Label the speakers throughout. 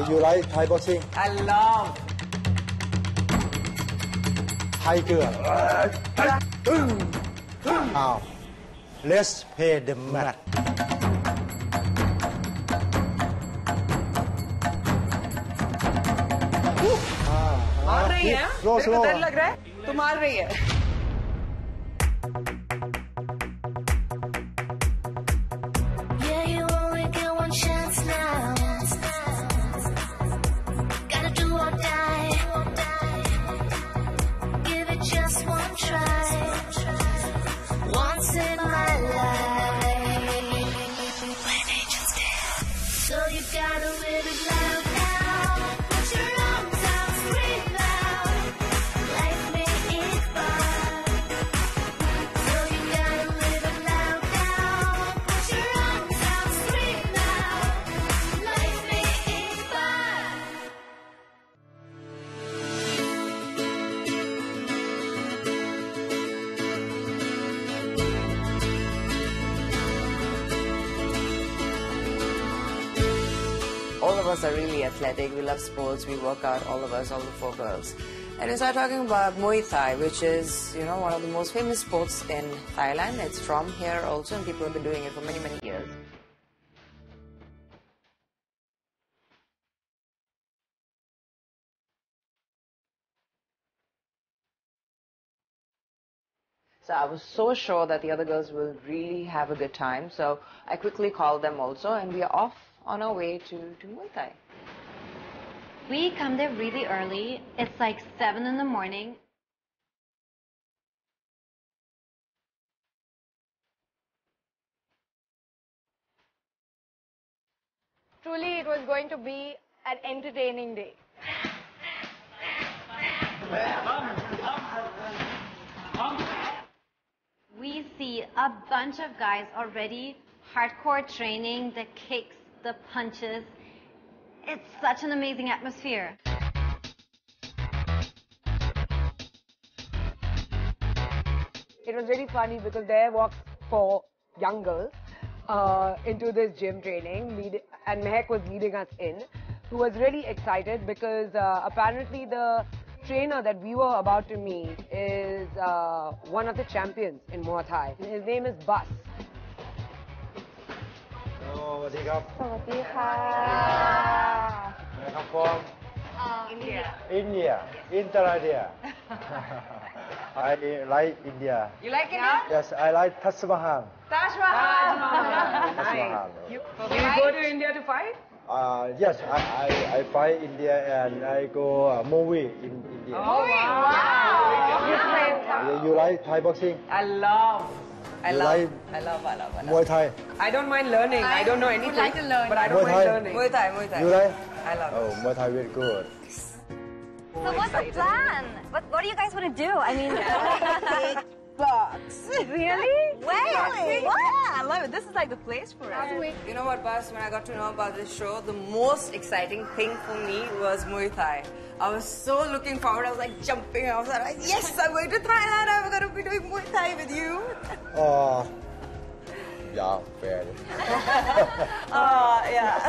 Speaker 1: You like Thai boxing?
Speaker 2: I love
Speaker 1: Tiger. Now, let's play the match.
Speaker 2: मार रही है?
Speaker 1: Slow,
Speaker 2: मेरे को
Speaker 1: slow.
Speaker 2: डर लग रहा है तू मार रही है All of us are really athletic, we love sports, we work out, all of us, all the 4 girls. And we started talking about Muay Thai, which is, you know, one of the most famous sports in Thailand. It's from here also, and people have been doing it for many, many years. So I was so sure that the other girls will really have a good time. So I quickly called them also, and we are off on our way to Muay Thai.
Speaker 3: We come there really early. It's like 7 in the morning.
Speaker 4: Truly, it was going to be an entertaining day.
Speaker 3: We see a bunch of guys already hardcore training, the kicks, the punches. It's such an amazing atmosphere.
Speaker 2: It was really funny because there walked 4 young girls into this gym training, and Mehak was leading us in, who was really excited because apparently the trainer that we were about to meet is one of the champions in Muay Thai. His name is Baar.
Speaker 1: สวัสดีครับ
Speaker 4: สวัสดีค่ะ
Speaker 1: I come from
Speaker 3: India.
Speaker 1: India. India. I like India.
Speaker 2: You like it? Yeah?
Speaker 1: Yes, I like Taj Mahal.
Speaker 2: Taj Mahal.
Speaker 1: Taj Mahal.
Speaker 2: You go to India to fight?
Speaker 1: Yes, I fight India and I go movie in India.
Speaker 2: Oh, wow.
Speaker 1: You like Thai boxing?
Speaker 2: I love
Speaker 1: like Muay Thai?
Speaker 2: I don't mind learning. I don't know anything.
Speaker 3: like to learn.
Speaker 2: But I don't
Speaker 1: Muay
Speaker 2: mind
Speaker 1: Thai?
Speaker 2: learning.
Speaker 3: Muay Thai.
Speaker 1: You like?
Speaker 2: I love it.
Speaker 1: Oh, Muay Thai very good.
Speaker 3: So what's the plan? What do you guys want to do? I mean,
Speaker 4: Box.
Speaker 3: really? Where? Yeah, I love it. This is like the place for it.
Speaker 2: You know what, Bas, when I got to know about this show, the most exciting thing for me was Muay Thai. I was so looking forward. I was like jumping. I was like, yes, I'm going to Thailand. I'm going to be doing Muay Thai with you.
Speaker 1: Yeah, fair.
Speaker 2: Yeah.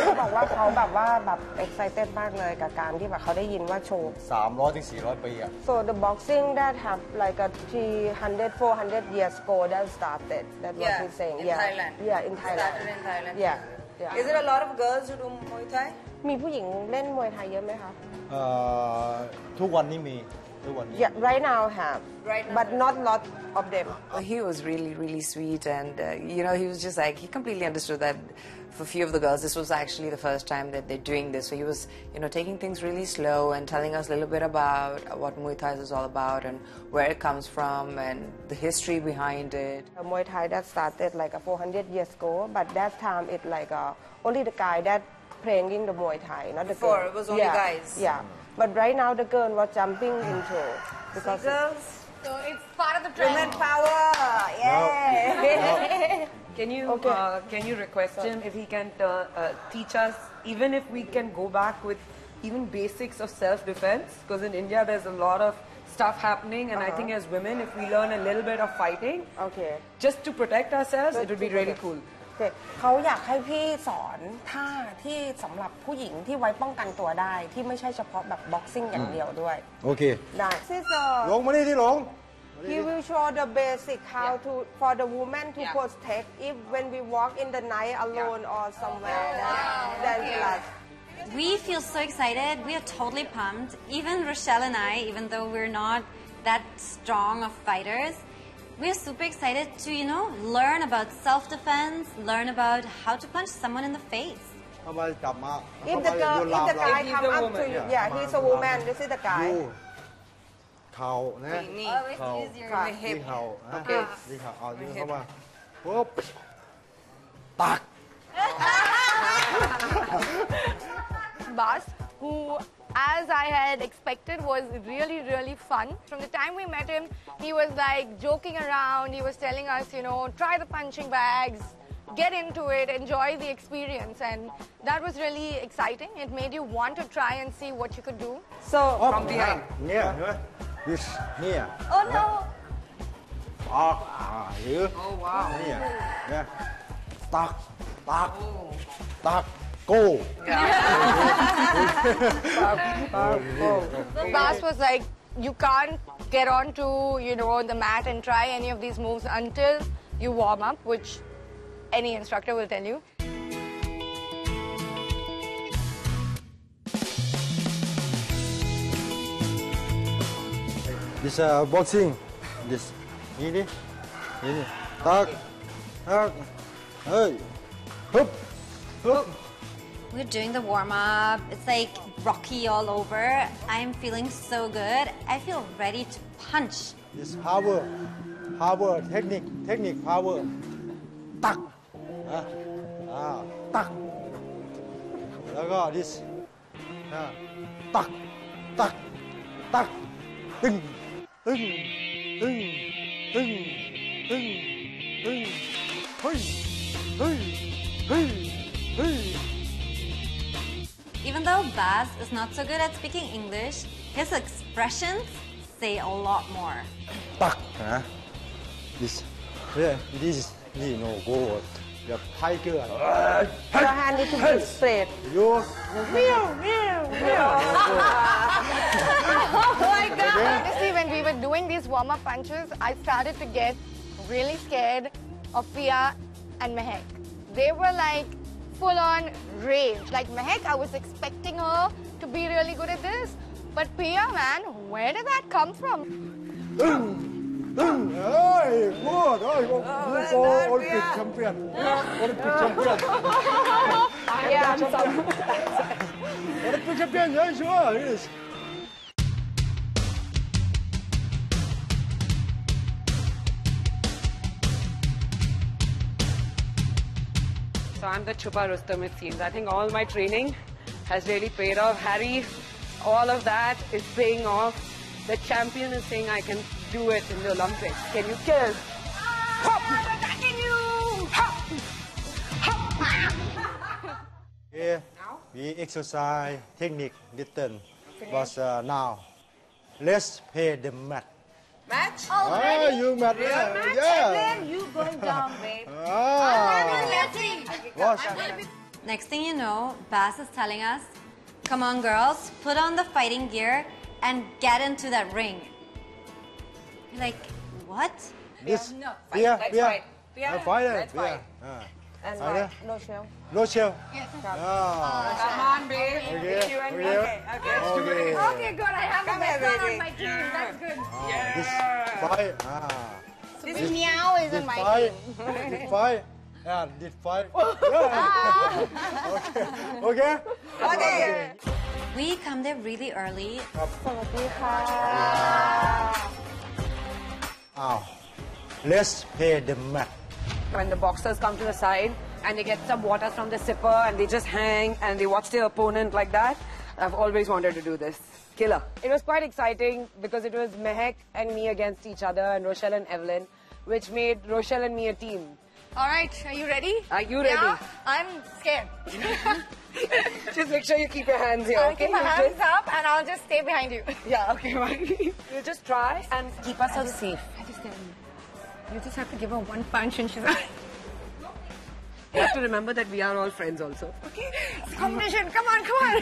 Speaker 5: เขาบอกว่าเขาแบบว่าแบบ excited มากเลยกับการที่แบบเขาได้ยินว่าโชว์
Speaker 1: 300 ถึง 400 ปีอ่ะ
Speaker 5: So the boxing that have like a 300, 400 years ago that started. That's what he's saying.
Speaker 2: In Thailand.
Speaker 5: Yeah, in Thailand.
Speaker 2: Started in Thailand.
Speaker 5: Yeah.
Speaker 2: Is there a lot of girls who do Muay Thai?
Speaker 5: มีผู้หญิงเล่นมวยไทยเยอะไหมคะ
Speaker 1: ทุกวันนี้มี
Speaker 5: Yeah, right now have.
Speaker 2: Right now.
Speaker 5: But not lot of them.
Speaker 2: He was really, really sweet, and you know, he was just like, he completely understood that for a few of the girls, this was actually the first time that they're doing this. So he was, you know, taking things really slow and telling us a little bit about what Muay Thai is all about and where it comes from and the history behind it.
Speaker 5: Muay Thai that started like 400 years ago, but that time it like only the guy that playing the Muay Thai, not the
Speaker 2: Before,
Speaker 5: girl.
Speaker 2: it was only guys.
Speaker 5: Yeah, but right now the girl was jumping into because
Speaker 2: Girls,
Speaker 4: So it's part of the trend.
Speaker 2: women power, yeah.
Speaker 6: Can you request him if he can teach us, even if we can go back with even basics of self-defense, because in India there's a lot of stuff happening, and I think as women, if we learn a little bit of fighting,
Speaker 5: okay.
Speaker 6: just to protect ourselves, it would be really cool.
Speaker 5: โอเคเขาอยากให้พี่สอนท่าที่สำหรับผู้หญิงที่ไว้ป้องกันตัวได้ที่ไม่ใช่เฉพาะแบบบ็อกซิ่งอย่างเดียวด้วย
Speaker 1: โอเค
Speaker 5: ได้ซิส
Speaker 1: หลงมานี่ที่หลง
Speaker 5: He will show the basic how to for the woman to protect if when we walk in the night alone or somewhere then like
Speaker 3: We feel so excited. We are totally pumped. Even Rochelle and I, even though we're not that strong of fighters, we're super excited to, learn about self-defense, learn about how to punch someone in the face.
Speaker 1: เข้ามาจับมา
Speaker 5: if the guy come up to you he's a woman this is the guy
Speaker 1: เข่านะ
Speaker 3: Always
Speaker 1: เข่า
Speaker 3: use your
Speaker 1: ที่เข่าที่เข่าเอาดึงเข้ามาปุ๊บตัก
Speaker 4: Bas, who, as I had expected, was really, really fun. From the time we met him, he was like joking around. He was telling us, try the punching bags, get into it, enjoy the experience. And that was really exciting. It made you want to try and see what you could do.
Speaker 5: so
Speaker 6: From behind.
Speaker 1: เนี่ยเห็นไหม this เนี่ย
Speaker 3: Oh no!
Speaker 1: ออกหรือ
Speaker 6: Oh wow.
Speaker 1: เนี่ยเนี่ยตักตักโก้
Speaker 4: Bas was like, you can't get onto, the mat and try any of these moves until you warm up, which any instructor will tell you.
Speaker 1: this boxing this นี่ดินี่ตักเฮ้ยฮึบ
Speaker 3: We're doing the warm-up. It's like rocky all over. I'm feeling so good. I feel ready to punch.
Speaker 1: this power technique power ตักตักแล้วก็ this ตักตึงเฮ้ยเฮ้ย
Speaker 3: Even though Bas is not so good at speaking English, his expressions say a lot more.
Speaker 1: ตักนะ thisนี่ no go แบบ tiger
Speaker 5: your hand need to be straight
Speaker 1: you
Speaker 4: Oh my God! Honestly, when we were doing these warm-up punches, I started to get really scared of Pia and Mehek. They were like full-on rage. Like Mehek, I was expecting her to be really good at this. But Pia, man, where did that come from?
Speaker 1: เฮ้ยพูดเฮ้ยกูโกโอลิมปิกแชมเปี้ยนโอลิมปิกแชมเปี้ยน โอลิมปิกแชมเปี้ยนเยอะชัวร์
Speaker 2: So I'm the Chupa Rustam, it seems. I think all my training has really paid off. Harry, all of that is paying off. The champion is saying I can do it in the Olympics. Can you kill? I'm attacking you!
Speaker 1: Okay, we exercise technique little, but now let's play the match.
Speaker 6: Match?
Speaker 1: Ah, you match, yeah.
Speaker 5: you going down babe
Speaker 1: Watch.
Speaker 3: Next thing you know, Bas is telling us, come on girls, put on the fighting gear and get into that ring. You're like, what?
Speaker 1: This,
Speaker 6: fight. Let's fight.
Speaker 1: Fight.
Speaker 6: Let's fight.
Speaker 5: and
Speaker 1: Fighter.
Speaker 5: no shell
Speaker 1: No shell.
Speaker 4: Yes.
Speaker 6: Come on, babe.
Speaker 1: Okay.
Speaker 6: You and me.
Speaker 1: Okay. Okay.
Speaker 4: Okay, good. I have the best one on my team. That's good.
Speaker 1: This fight.
Speaker 4: This meow is in
Speaker 1: This
Speaker 4: my
Speaker 1: fight.
Speaker 4: team.
Speaker 1: This fight. Yeah, this fight. Yeah. Okay. Okay.
Speaker 6: Okay.
Speaker 3: We come there really early.
Speaker 5: สวัสดีค่ะ
Speaker 1: Let's play the match.
Speaker 2: When the boxers come to the side and they get some water from the sipper and they just hang and they watch their opponent like that, I've always wanted to do this. Killer. It was quite exciting because it was Mehek and me against each other and Rochelle and Evelyn, which made Rochelle and me a team.
Speaker 4: All right, are you ready?
Speaker 2: Are you ready?
Speaker 4: Yeah, I'm scared.
Speaker 2: Just make sure you keep your hands here,
Speaker 4: I'll
Speaker 2: okay?
Speaker 4: keep my
Speaker 2: You
Speaker 4: hands up and I'll just stay behind you.
Speaker 2: Yeah, okay, fine. You just try and keep us safe.
Speaker 4: I just tell you. You just have to give her one punch and she's out.
Speaker 2: You have to remember that we are all friends also. Okay? It's competition. Come on, come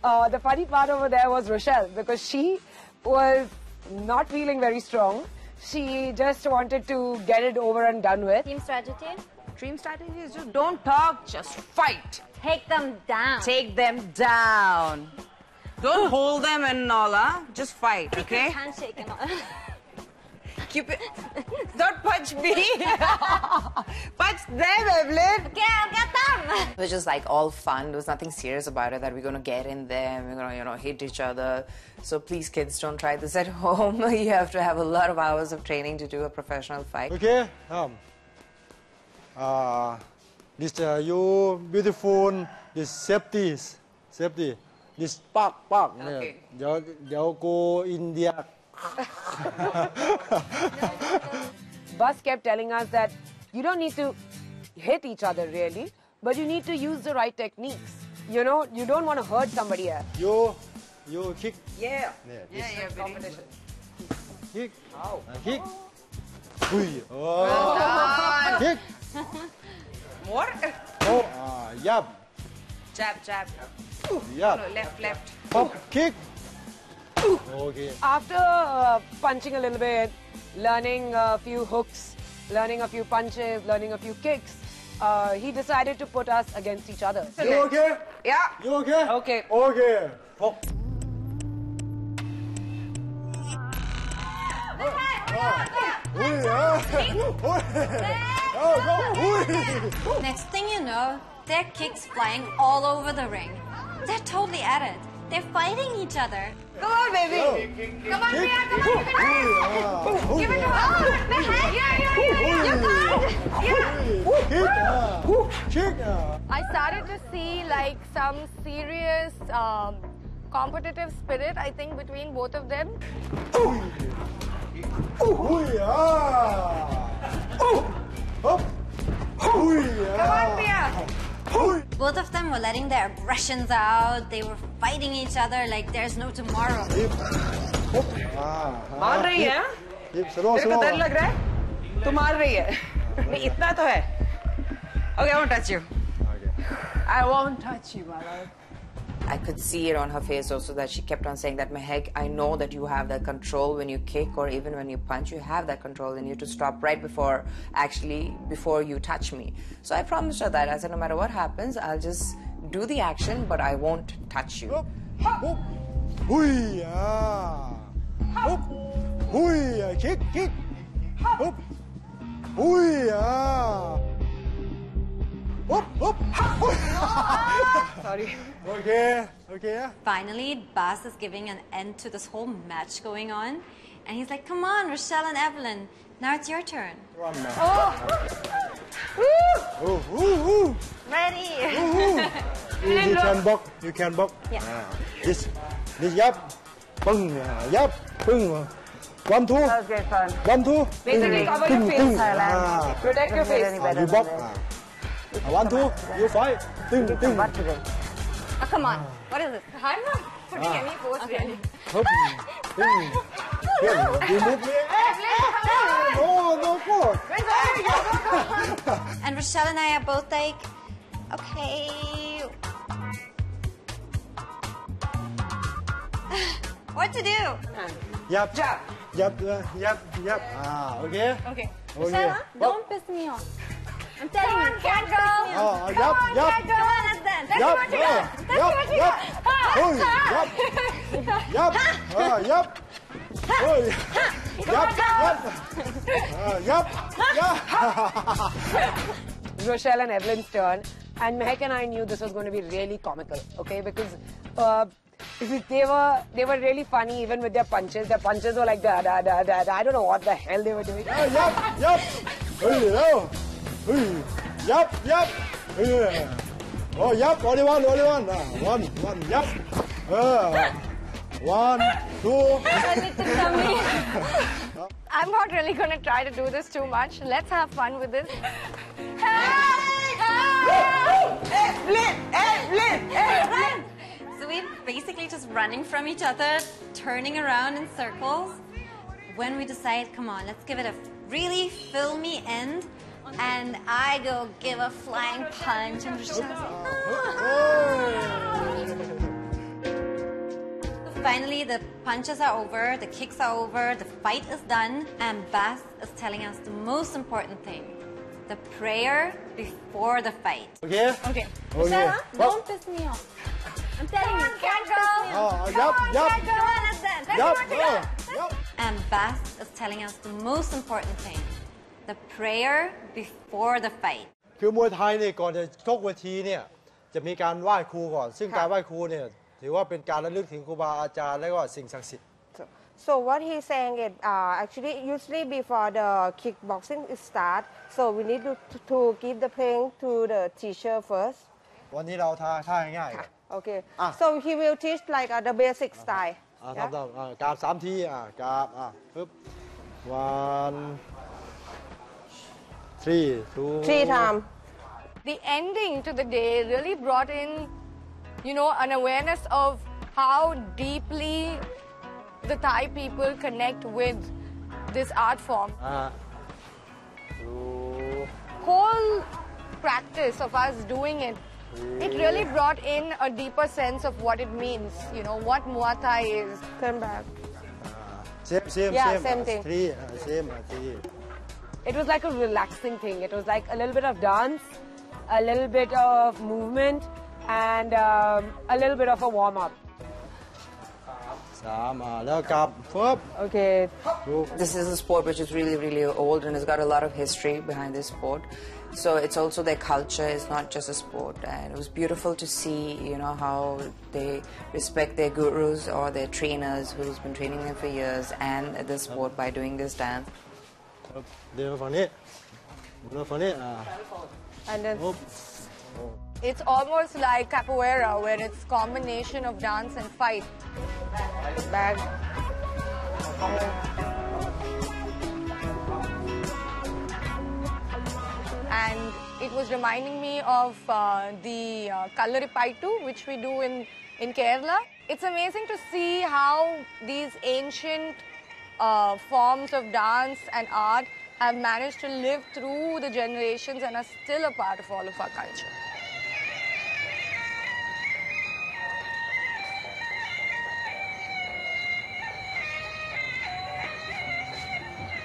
Speaker 2: on. The funny part over there was Rochelle, because she was not feeling very strong. She just wanted to get it over and done with.
Speaker 3: Team strategy?
Speaker 7: Team strategy is just don't talk, just fight.
Speaker 3: Take them down.
Speaker 7: Take them down. Don't hold them and all, huh? Just fight, okay?
Speaker 3: Handshake and all.
Speaker 7: Keep it. Don't punch me. Punch them, Evelyn.
Speaker 3: Okay, I'll get them.
Speaker 8: It was just like all fun. There was nothing serious about it that we're going to get in there and we're going to, hit each other. So please, kids, don't try this at home. You have to have a lot of hours of training to do a professional fight.
Speaker 1: Okay. This you beautiful. This safety. This park.
Speaker 7: Okay.
Speaker 1: They'll go India.
Speaker 2: Bus kept telling us that you don't need to hit each other really, but you need to use the right techniques. You know, you don't want to hurt somebody else.
Speaker 1: You kick.
Speaker 7: Yeah.
Speaker 1: Yeah,
Speaker 7: competition.
Speaker 1: Kick.
Speaker 7: Oh.
Speaker 1: Kick. Ui. Oh. Kick.
Speaker 7: More?
Speaker 1: Oh. Yap.
Speaker 7: Jab.
Speaker 1: Yap.
Speaker 7: No, left.
Speaker 1: Hop. Kick. Okay.
Speaker 2: After punching a little bit, learning a few hooks, learning a few punches, learning a few kicks, he decided to put us against each other.
Speaker 1: You okay?
Speaker 7: Yeah.
Speaker 1: You okay?
Speaker 2: Okay.
Speaker 1: Okay. Hop.
Speaker 3: Next thing you know, there are kicks flying all over the ring. They're totally at it. They're fighting each other.
Speaker 7: Come on, baby.
Speaker 4: Come on, Priya, come on. Give it to her.
Speaker 1: Kick.
Speaker 4: I started to see like some serious competitive spirit, I think, between both of them.
Speaker 7: Come on, Priya.
Speaker 3: Both of them were letting their aggressions out. They were fighting each other like there's no tomorrow.
Speaker 7: मार रही है? तेरे को डर लग रहा है? तू मार रही है? नहीं इतना तो है. Okay, I won't touch you. I won't touch you, my love.
Speaker 8: I could see it on her face also that she kept on saying that, Mehek, I know that you have that control when you kick or even when you punch. You have that control and you have to stop right before you touch me. So I promised her that. I said, no matter what happens, I'll just do the action, but I won't touch you.
Speaker 1: Kick.
Speaker 7: Sorry.
Speaker 1: Okay.
Speaker 3: Finally, Baas is giving an end to this whole match going on. And he's like, come on, Rochelle and Evelyn. Now it's your turn.
Speaker 7: Ready.
Speaker 1: You can box.
Speaker 3: Yeah.
Speaker 1: This yap. Pung. Yap. Pung. 1, 2.
Speaker 7: Okay, fine.
Speaker 1: 1, 2.
Speaker 2: Basically, cover your face. Protect your face.
Speaker 1: You box. 1, 2. You fight. Ting.
Speaker 3: Oh, come on. What is this?
Speaker 4: I'm not putting any force really.
Speaker 1: Hop. Ting. You move me. No force.
Speaker 3: And Rochelle and I are both like, okay. What to do?
Speaker 1: Yap. Okay.
Speaker 3: Okay. Rochelle, don't piss me off. I'm telling you.
Speaker 4: Cat girl.
Speaker 1: Yap.
Speaker 3: Come on, let's dance. Let's
Speaker 1: Yap.
Speaker 3: see what you got.
Speaker 2: Rochelle and Evelyn's turn, and Mehek and I knew this was going to be really comical, okay? Because they were really funny even with their punches. Their punches were like da. I don't know what the hell they were doing.
Speaker 1: Yap. Oh, yap. Only one. One. Yap. 1, 2.
Speaker 4: I'm not really going to try to do this too much. Let's have fun with this.
Speaker 3: So we're basically just running from each other, turning around in circles. When we decide, come on, let's give it a really filmy end, and I go give a flying punch, and Rochelle's like, Finally, the punches are over, the kicks are over, the fight is done, and Bass is telling us the most important thing, the prayer before the fight.
Speaker 1: Okay.
Speaker 4: Okay.
Speaker 1: Okay.
Speaker 4: Don't piss me off. I'm telling you, can't go.
Speaker 1: Yup.
Speaker 3: And Bass is telling us the most important thing, the prayer before the fight.
Speaker 1: คือมวยไทยเนี่ยก่อนจะชกเวทีเนี่ยจะมีการไหว้ครูก่อนซึ่งการไหว้ครูเนี่ยถือว่าเป็นการระลึกถึงครูบาอาจารย์และก็สิ่งศักดิ์สิทธิ์
Speaker 5: So what he's saying is actually usually before the kickboxing is start, so we need to give the playing to the teacher first.
Speaker 1: วันนี้เราท่าง่ายๆ
Speaker 5: Okay. So he will teach like the basic style.
Speaker 1: ทำกราบ3 ทีกราบปึ๊บ 1 3
Speaker 5: times.
Speaker 4: The ending to the day really brought in, an awareness of how deeply the Thai people connect with this art form. Whole practice of us doing it, it really brought in a deeper sense of what it means, what Muay Thai is.
Speaker 5: Turn back.
Speaker 1: Same.
Speaker 5: Same thing.
Speaker 1: 3
Speaker 2: It was like a relaxing thing. It was like a little bit of dance, a little bit of movement, and a little bit of a warm-up.
Speaker 1: 3แล้วกลับปึ๊บ
Speaker 2: Okay.
Speaker 8: This is a sport which is really, really old and has got a lot of history behind this sport. So it's also their culture. It's not just a sport. And it was beautiful to see, how they respect their gurus or their trainers who's been training them for years and this sport by doing this dance.
Speaker 1: เดินฝั่งนี้
Speaker 5: And then
Speaker 4: It's almost like capoeira, where it's combination of dance and fight.
Speaker 5: back.
Speaker 4: And it was reminding me of the Kallaripaitu, which we do in Kerala. It's amazing to see how these ancient forms of dance and art have managed to live through the generations and are still a part of all of our culture.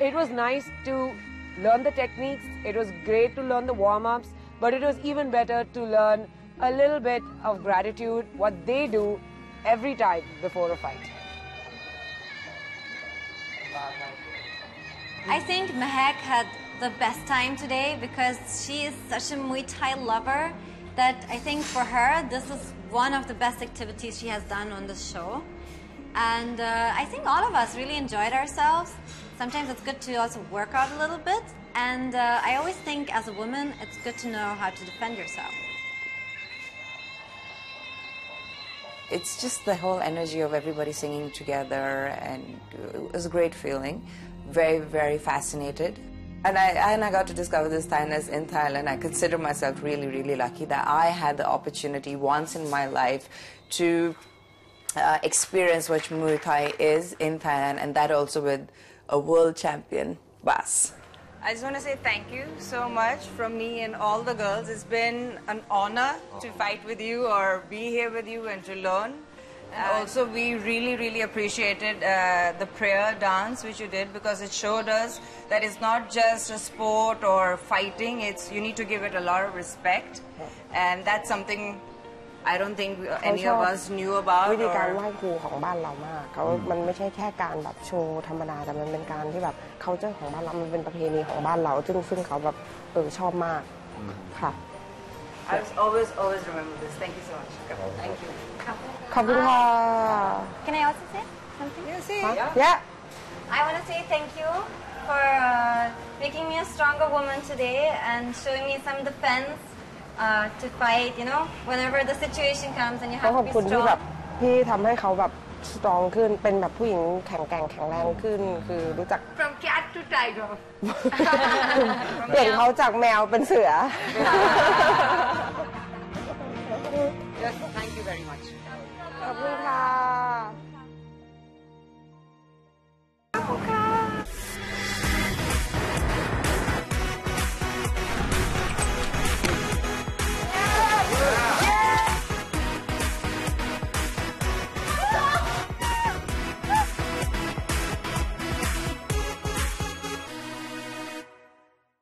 Speaker 2: It was nice to learn the techniques. It was great to learn the warm-ups, but it was even better to learn a little bit of gratitude, what they do every time before a fight.
Speaker 3: I think Mehak had the best time today because she is such a Muay Thai lover that I think for her this is one of the best activities she has done on this show. And I think all of us really enjoyed ourselves. Sometimes it's good to also work out a little bit. And I always think as a woman, it's good to know how to defend yourself.
Speaker 8: It's just the whole energy of everybody singing together, and it was a great feeling. Very, very fascinated. And I got to discover this Thainess in Thailand. I consider myself really, really lucky that I had the opportunity once in my life to experience what Muay Thai is in Thailand, and that also with a world champion, Bass.
Speaker 7: I just want to say thank you so much from me and all the girls. It's been an honor to fight with you or be here with you and to learn. And also we really, really appreciated the prayer dance which you did, because it showed us that it's not just a sport or fighting. You need to give it a lot of respect, and that's something I don't think any of us knew about.
Speaker 5: วิธีการไหว้ครูของบ้านเรามากมันไม่ใช่แค่การแบบโชว์ธรรมดาแต่มันเป็นการที่แบบcultureของบ้านเรามันเป็นประเพณีของบ้านเราซึ่งเขาแบบชอบมากค่ะ
Speaker 7: I always remember this. Thank you so much. Thank you.
Speaker 5: ขอบคุณค่ะ
Speaker 3: Can I also say something?
Speaker 5: Yeah.
Speaker 3: I want to say thank you for making me a stronger woman today and showing me some defense to fight, whenever the situation comes and you
Speaker 5: ขอ
Speaker 3: have
Speaker 5: ขอบ
Speaker 3: to
Speaker 5: คุณ
Speaker 3: be
Speaker 5: ที่แบบ
Speaker 3: strong.
Speaker 5: พี่ทำให้เขาแบบสตรองขึ้นเป็นแบบผู้หญิงแข็งแกร่งแข็งแรงขึ้นคือรู้จัก
Speaker 4: From cat to tiger.
Speaker 5: เปลี่ยนเขาจากแมวเป็นเสือ
Speaker 7: Yes, thank you very much.
Speaker 5: ขอบคุณค่ะ